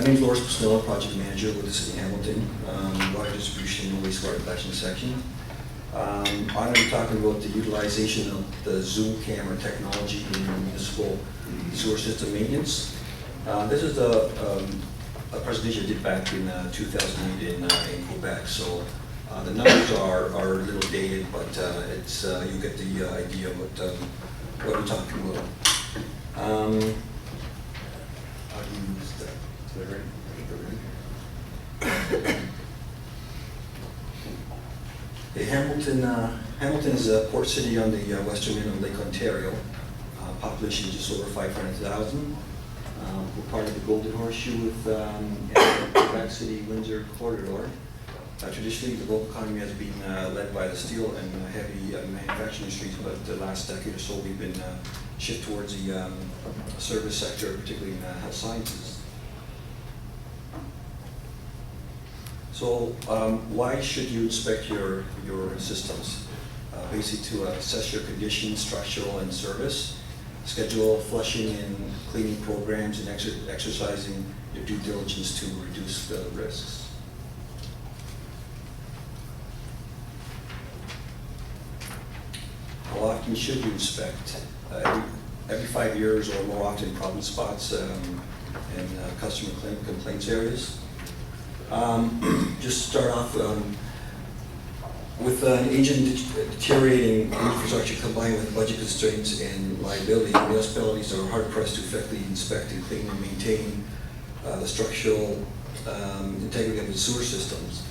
name is Busnello, Project Manager with the City of Hamilton, Water Distribution and Wastewater Collection Section. I'm going to be talking about the utilization of the zoom camera technology in municipal sewer system maintenance. This is a presentation I did back in 2008 in Quebec, so the numbers are a little dated, but it's you get the idea of what we're talking about. How do you use that? Okay, Hamilton is a port city on the western end of Lake Ontario. Population just over 500,000. We're part of the Golden Horseshoe with Quebec City Windsor corridor. Traditionally, the local economy has been led by the steel and heavy manufacturing industries, but the last decade or so we've been shift towards the service sector, particularly in health sciences. So why should you inspect your systems? Basically to assess your condition, structural and service, schedule flushing and cleaning programs, and exercising your due diligence to reduce the risks. How often should you inspect? Every 5 years or more often, problem spots and customer complaints areas. Just start off with an aging deteriorating infrastructure combined with budget constraints and liability. Municipalities are hard pressed to effectively inspect and clean and maintain the structural integrity of the sewer systems.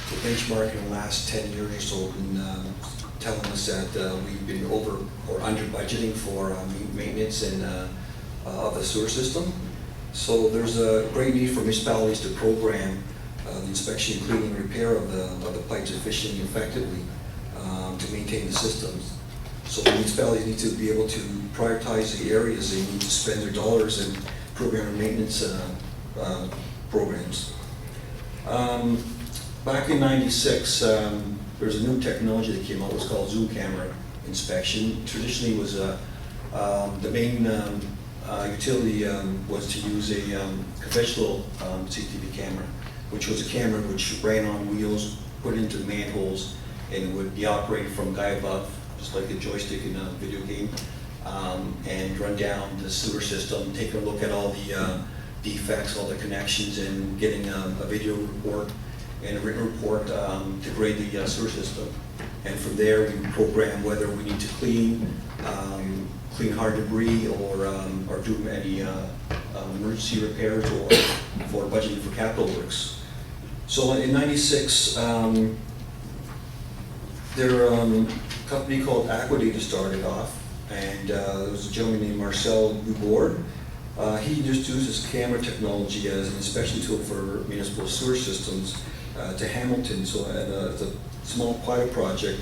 The benchmark in the last 10 years or so has been telling us that we've been over or under budgeting for maintenance and of the sewer system. So there's a great need for municipalities to program the inspection, cleaning, and repair of the pipes efficiently and effectively to maintain the systems. So the municipalities need to be able to prioritize the areas they need to spend their dollars in program and maintenance programs. Back in '96, there was a new technology that came out. It was called zoom camera inspection. Traditionally, it was the main utility was to use a conventional CCTV camera, which was a camera which ran on wheels, put into manholes, and would be operated from a guy above, just like a joystick in a video game, and run down the sewer system, take a look at all the defects, all the connections, and getting a video report and a written report to grade the sewer system. And from there, we program whether we need to clean hard debris, or do any emergency repairs, or for budgeting for capital works. So in '96, there a company called Aquadata started off, and there was a gentleman named Marcel Dubord. He just used this camera technology as an inspection tool for municipal sewer systems to Hamilton. So the small pilot project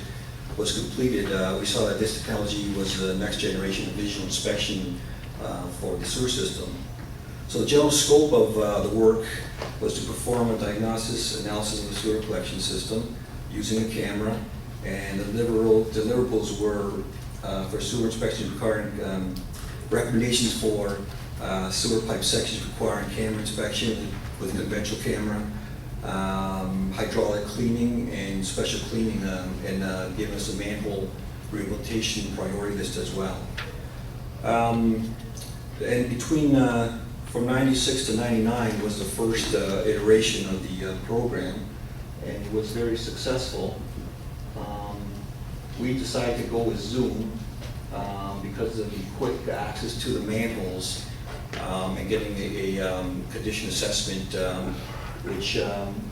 was completed. We saw that this technology was the next generation of visual inspection for the sewer system. So the general scope of the work was to perform a diagnosis analysis of the sewer collection system using a camera, and the deliverables were for sewer inspection requiring recommendations for sewer pipe sections requiring camera inspection with a conventional camera, hydraulic cleaning and special cleaning, and giving us a manhole rehabilitation priority list as well. And between from '96 to '99 was the first iteration of the program, and it was very successful. We decided to go with Zoom because of the quick access to the manholes and getting a condition assessment, which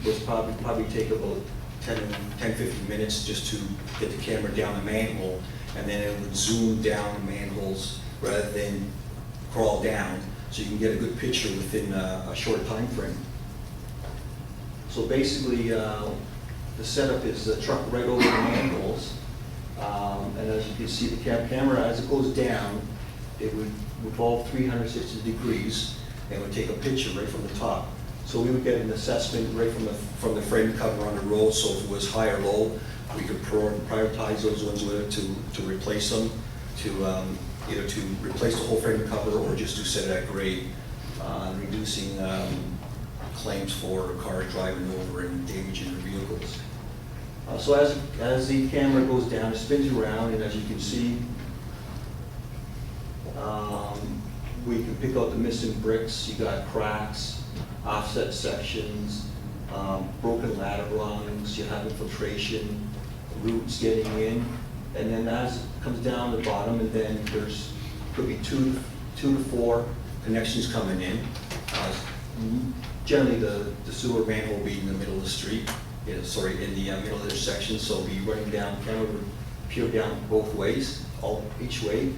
was probably take about 10-15 minutes just to get the camera down the manhole, and then it would zoom down the manholes rather than crawl down, so you can get a good picture within a short time frame. So basically, the setup is the truck right over the manholes, and as you can see, the camera, as it goes down, it would revolve 360 degrees and would take a picture right from the top. So we would get an assessment right from the frame cover on the road. So if it was high or low, we could prioritize those ones whether to replace them, to either to replace the whole frame cover or just to set it at grade, reducing claims for cars driving over and damaging their vehicles. So as the camera goes down, it spins around, and as you can see, we can pick out the missing bricks. You got cracks, offset sections, broken ladder rungs, you have infiltration, roots getting in, and then as it comes down the bottom, and then there's could be two to four connections coming in. Generally, the sewer manhole will be in the middle of the street. In the middle of the intersection, so it'll be running down, camera would peer down both ways, each way.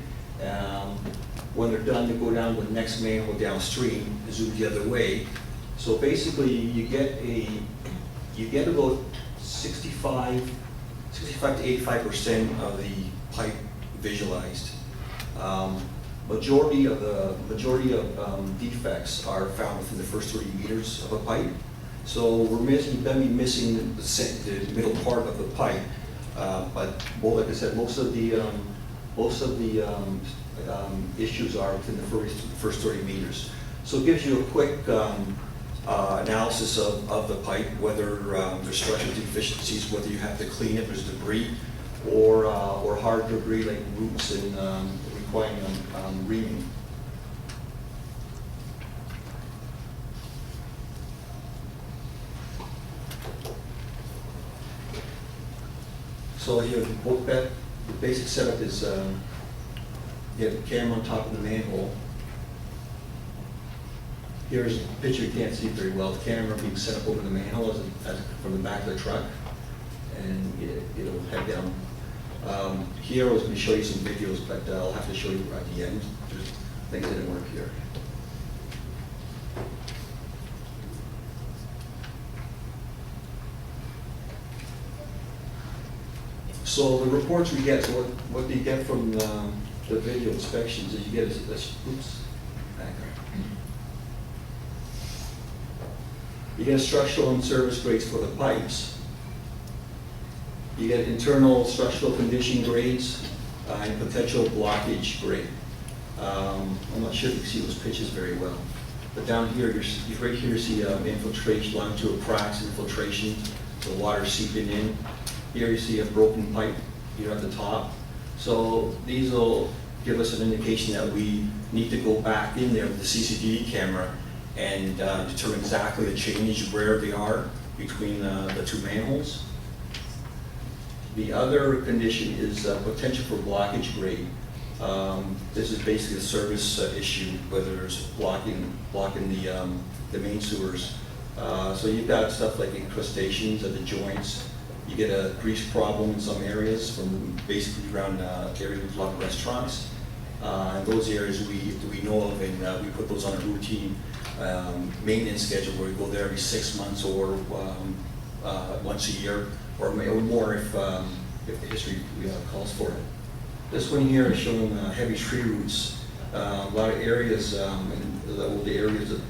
When they're done, they go down to the next manhole downstream, zoom the other way. So basically, you get about 65 to 85% of the pipe visualized. Majority of defects are found within the first 30 meters of a pipe. So we're going to be missing the middle part of the pipe, but well, like I said, most of the issues are within the first 30 meters. So it gives you a quick analysis of the pipe, whether there's structural deficiencies, whether you have to clean it, there's debris, or hard debris like roots and requiring reaming. So here, the basic setup is you have the camera on top of the manhole. Here's a picture you can't see very well. The camera being set up over the manhole from the back of the truck, and it'll head down. Here I was going to show you some videos, but I'll have to show you at the end. There's things that didn't work here. So the reports we get, so what you get from the video inspections is you get you get structural and service grades for the pipes. You get internal structural condition grades and potential blockage grade. I'm not sure if you can see those pictures very well, but down here, you right here see infiltration, longitudinal cracks, infiltration, the water seeping in. Here you see a broken pipe here at the top. So these will give us an indication that we need to go back in there with the CCTV camera and determine exactly the change, where they are between the two manholes. The other condition is potential for blockage grade. This is basically a service issue, whether there's blocking the main sewers. So you've got stuff like incrustations at the joints. You get a grease problem in some areas, from basically around areas with a lot of restaurants. And those areas we know of, and we put those on a routine maintenance schedule where we go there every 6 months or once a year, or more if the history calls for it. This one here is showing heavy tree roots. A lot of areas, in the areas of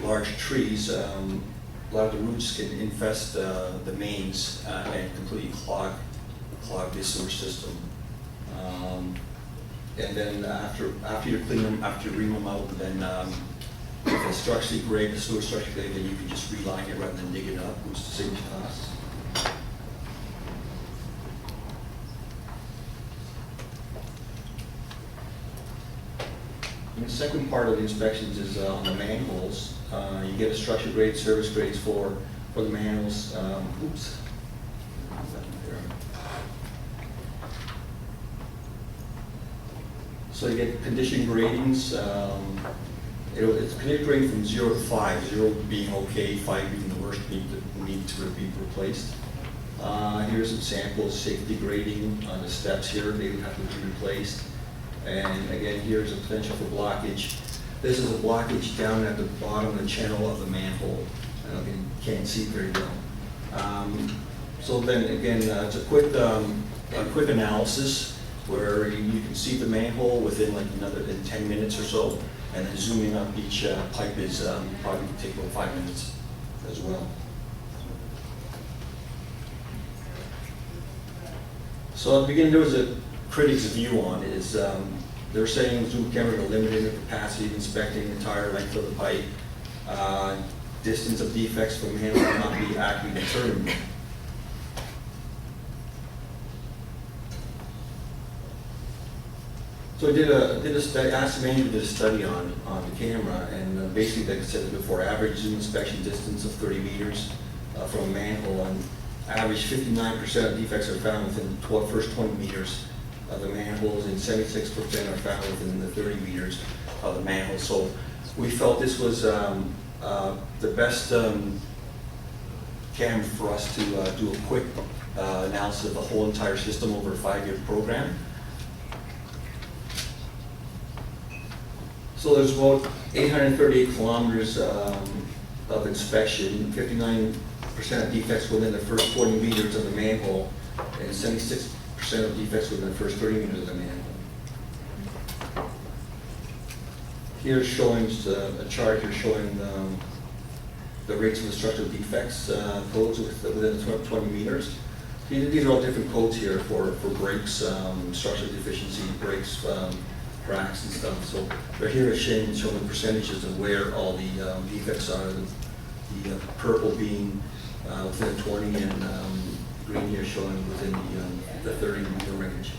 large trees, a lot of the roots can infest the mains and completely clog the sewer system. And then after you clean them, after you ream them out, then if it's structurally grade, the sewer structurally grade, then you can just reline it rather than dig it up, which saves costs. And the second part of the inspections is on the manholes. You get a structure grade, service grades for the manholes. So you get condition gradings. It's condition grading from 0 to 5. 0 being okay, 5 being the worst, need to be replaced. Here's some samples, safety grading on the steps here. They would have to be replaced. And again, here's a potential for blockage. This is a blockage down at the bottom of the channel of the manhole. You can't see very well. So then again, it's a quick analysis where you can see the manhole within like another 10 minutes or so, and then zooming up each pipe is probably take about 5 minutes as well. So at the beginning, there was a critic's view on it. Is they're saying zoom cameras are limited in capacity of inspecting the entire length of the pipe. distance of defects from manhole cannot be accurately determined. So I did a study, asked the manager to do a study on the camera, and basically, like I said before, average zoom inspection distance of 30 meters from a manhole, and average 59% of defects are found within the first 20 meters of the manholes, and 76% are found within the 30 meters of the manhole. So we felt this was the best camera for us to do a quick analysis of the whole entire system over a 5-year program. So there's about 838 kilometers of inspection, 59% of defects within the first 40 meters of the manhole, and 76% of defects within the first 30 meters of the manhole. Here's showing a chart here showing the rates of the structural defects codes within the 20 meters. These are all different codes here for brakes, structural deficiency, brakes, cracks and stuff. So right here is showing the percentages of where all the defects are. The purple being within the 20, and green here showing within the 30 meter range.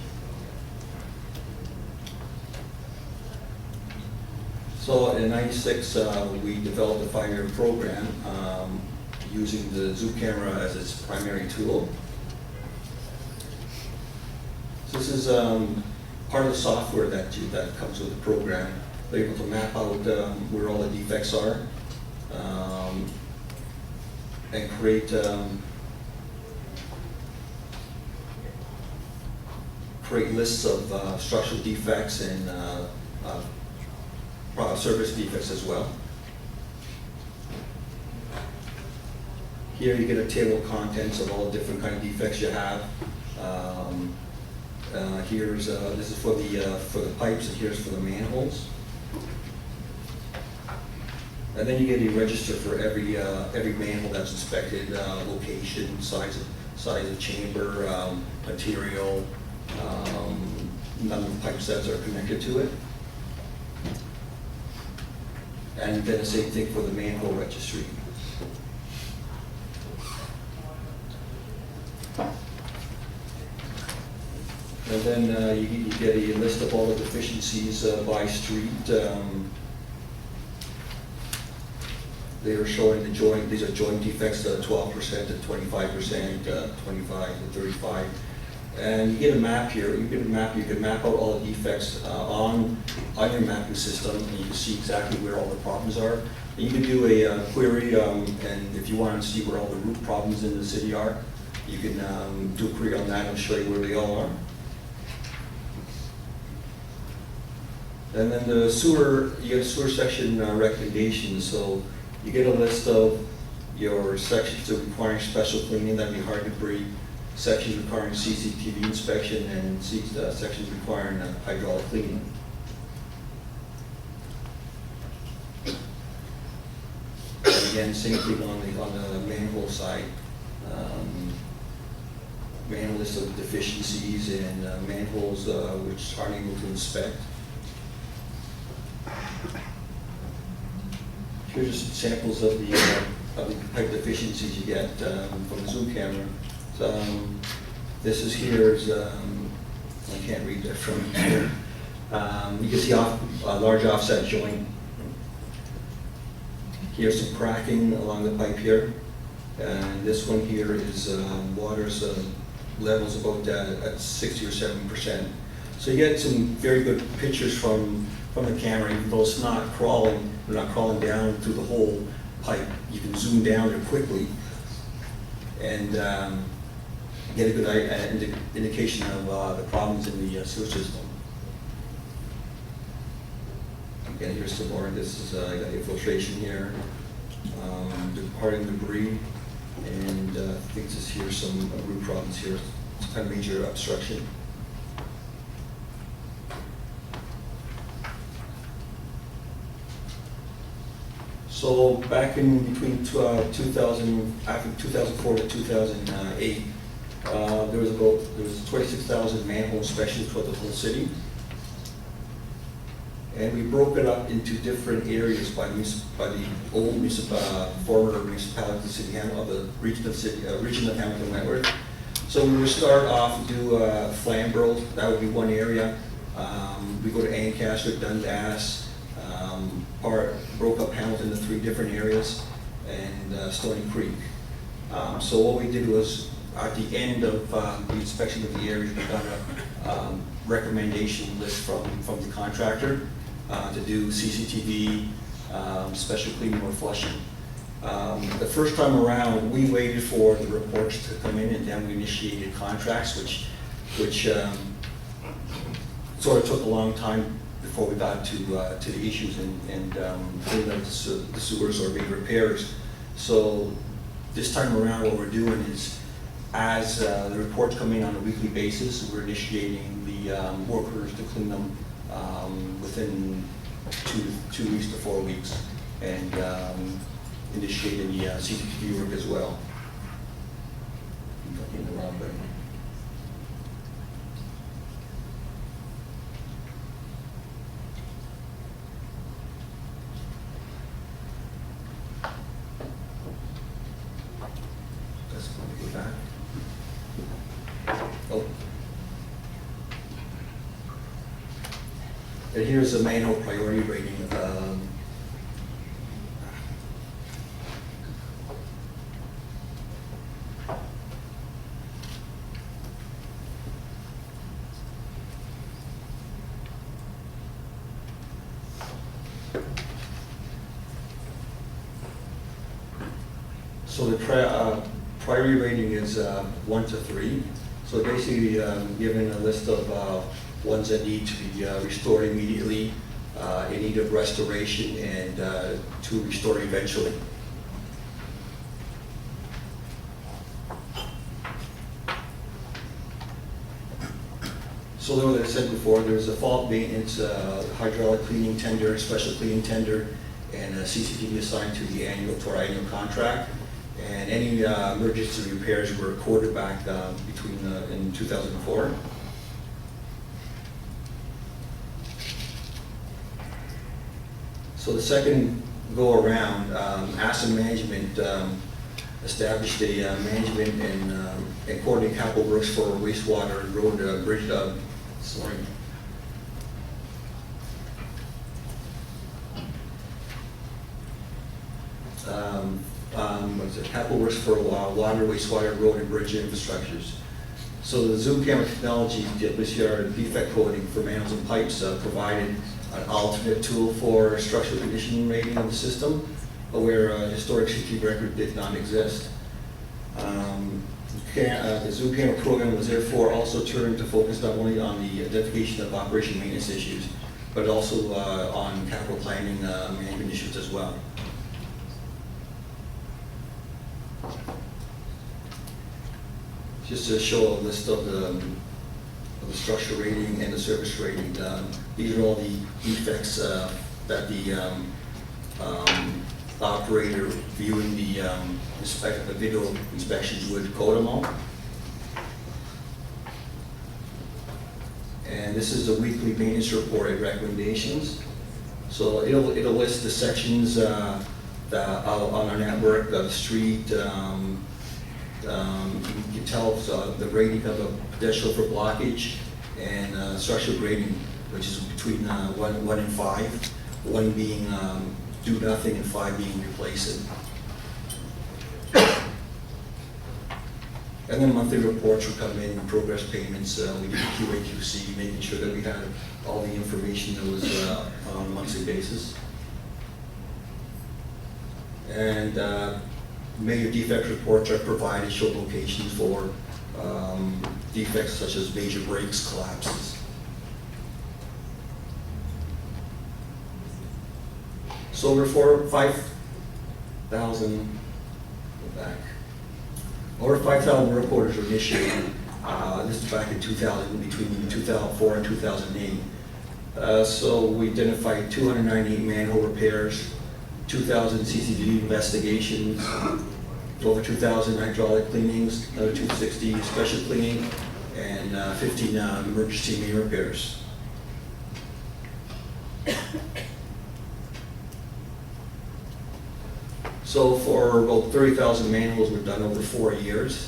So in '96, we developed a 5-year program using the zoom camera as its primary tool. So this is part of the software that comes with the program. They're able to map out where all the defects are and create lists of structural defects and service defects as well. Here you get a table of contents of all the different kind of defects you have. This is for the pipes, and here's for the manholes. And then you get a register for every manhole that's inspected, location, size of chamber, material, number of pipe sets are connected to it. And then the same thing for the manhole registry. And then you get a list of all the deficiencies by street. They are showing the joint, these are joint defects, 12% to 25%, 25 to 35%. And you get a map here, you can map out all the defects on your mapping system, and you can see exactly where all the problems are. And you can do a query, and if you want to see where all the root problems in the city are, you can do a query on that and show you where they all are. And then the sewer, you get a sewer section recommendations. So you get a list of your sections that require special cleaning, that'd be hard to breathe, sections requiring CCTV inspection, and sections requiring hydraulic cleaning. And again, same thing on the manhole side. Manhole list of deficiencies and manholes which aren't able to inspect. Here's just samples of the pipe deficiencies you get from the zoom camera. So, this is I can't read that from here. You can see a large offset joint. Here's some cracking along the pipe here. And this one here is water's levels about at 60 or 70%. So you get some very good pictures from the camera, even though it's not crawling, we're not crawling down through the whole pipe. You can zoom down there quickly and get a good indication of the problems in the sewer system. Again, here's some more. This is got infiltration here, departing debris, and I think here's some root problems here. It's kind of major obstruction. So back in between after 2004 to 2008, there was 26,000 manhole inspections throughout the whole city, And we broke it up into different areas by the old former municipality city of the region of Hamilton Wentworth. So we would start off, do Flamborough, that would be one area. We go to Ancaster, Dundas, broke up Hamilton into 3 different areas, and Stony Creek. So what we did was, at the end of the inspection of the areas, we got a recommendation list from the contractor to do CCTV, special cleaning or flushing. The first time around, we waited for the reports to come in, and then we initiated contracts, which sort of took a long time before we got to the issues and cleaning up the sewers or big repairs. So this time around, what we're doing is, as the reports come in on a weekly basis, we're initiating the workers to clean them within 2 weeks to 4 weeks, and initiating the CCTV work as well. I'm talking the wrong button. That's going to go back. Oh. And here's the manhole priority rating. So the priority rating is 1 to 3. So basically, given a list of ones that need to be restored immediately, in need of restoration, and to restore eventually. So as I said before, there's a fault maintenance, hydraulic cleaning tender, special cleaning tender, and a CCTV assigned to our annual contract. And any emergency repairs were quarterbacked in 2004. So the second go around, asset management established a management and coordinated capital works for wastewater, road, bridge, capital works for water, wastewater, road, and bridge infrastructures. So the zoom camera technology, WCR defect coding for manholes and pipes, provided an alternate tool for structural condition rating of the system, where a historic CT record did not exist. The zoom camera program was therefore also turned to focus not only on the identification of operation maintenance issues, but also on capital planning management issues as well. Just to show a list of the structure rating and the service rating. These are all the defects that the operator viewing the video inspections would code them all. And this is a weekly maintenance report and recommendations. So it'll list the sections on our network, the street. You can tell the rating of a potential for blockage, and structural grading, which is between 1 and 5, 1 being do nothing and 5 being replace it. And then monthly reports will come in, progress payments. We did QA/QC, making sure that we had all the information that was on a monthly basis. And major defect reports are provided, show locations for defects such as major breaks, collapses. So over 5,000, go back, over 5,000 work orders were initiated. This is back in 2000, between 2004 and 2008. So we identified 298 manhole repairs, 2,000 CCTV investigations, over 2,000 hydraulic cleanings, another 260 special cleaning, and 15 emergency main repairs. So for about 30,000 manuals were done over 4 years.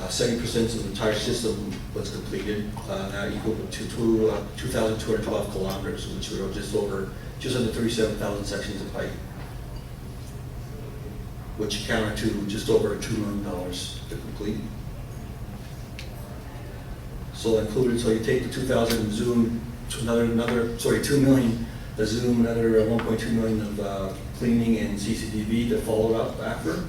70% of the entire system was completed. That equaled to 2,212 kilometers, which were just under 37,000 sections of pipe, which accounted to just over $2 million to complete. So included, so you take the 2,000 zoom, to another 2 million, the zoom, another 1.2 million of cleaning and CCTV that followed up after.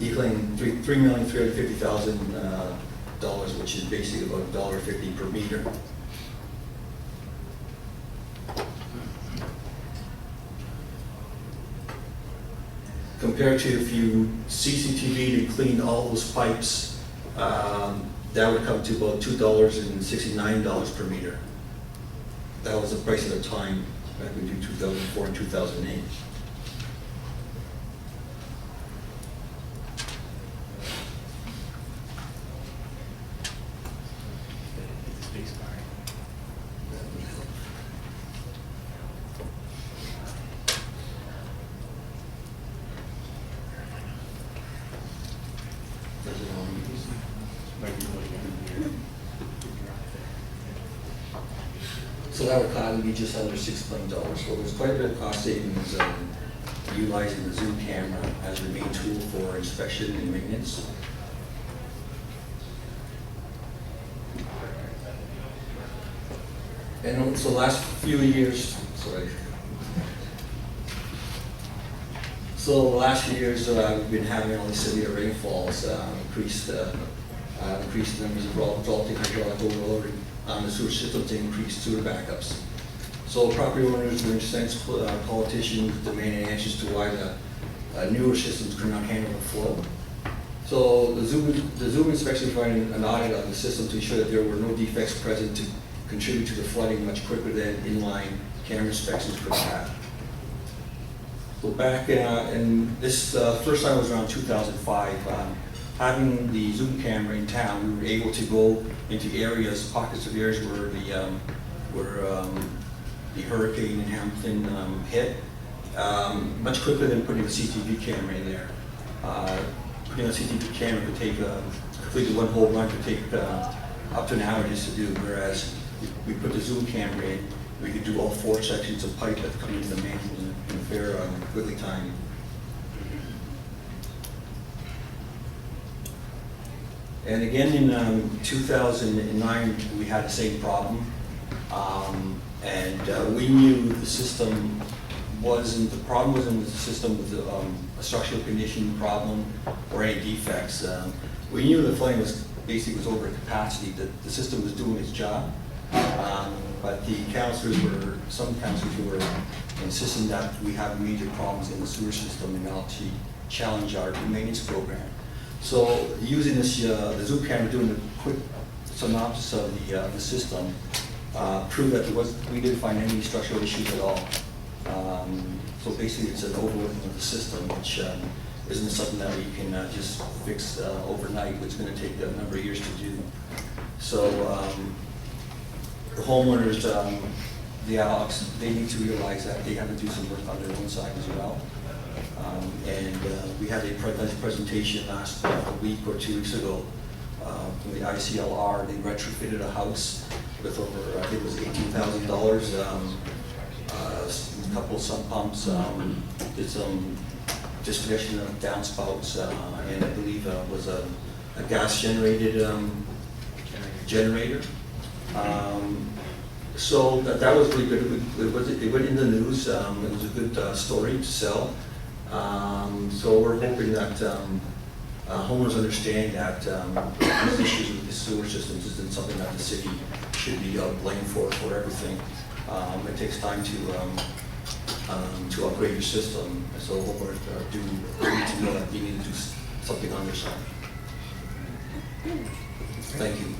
Equaling $3,350,000, which is basically about $1.50 per meter. Compared to if you CCTV'd and cleaned all those pipes, that would come to about $2.69 per meter. That was the price at the time, back in 2004 and 2008. So that would probably be just under $6 million. So there's quite a bit of cost savings utilizing the zoom camera as the main tool for inspection and maintenance. And so the last few years, So the last few years we've been having all these severe rainfalls, increased numbers of resulting hydraulic overloading on the sewer system to increase sewer backups. So property owners, for instance, politicians demanding answers to why the newer systems could not handle the flow. So the zoom inspection provided an audit on the system to ensure that there were no defects present to contribute to the flooding much quicker than inline camera inspections could have. So back in this first time was around 2005. Having the zoom camera in town, we were able to go into areas, pockets of areas where the hurricane in Hamilton hit, much quicker than putting a CCTV camera in there. Putting a CCTV camera could take, completely one whole run could take up to an hour just to do, whereas if we put the zoom camera in, we could do all 4 sections of pipe that come into the manhole in a fair, quickly time. And again, in 2009, we had the same problem. We knew the system wasn't, the problem wasn't the system with a structural condition problem or any defects. We knew the flooding was basically over capacity, that the system was doing its job. But the councillors were, some councillors were insisting that we have major problems in the sewer system and now to challenge our maintenance program. So using this, the zoom camera, doing a quick synopsis of the system, proved that we didn't find any structural issues at all. So basically it's an overloading of the system, which isn't something that we can just fix overnight, which is going to take a number of years to do. So the homeowners, they need to realize that they have to do some work on their own side as well. We had a presentation last week or 2 weeks ago from the ICLR. They retrofitted a house with over, I think it was $18,000, a couple of sump pumps, did some disconnection of downspouts, and I believe was a gas-generated generator. So that was really good. It went in the news. It was a good story to sell. So we're hoping that homeowners understand that these issues with the sewer systems isn't something that the city should be blamed for everything. It takes time to upgrade your system. So homeowners need to know that you need to do something on your side. Thank you.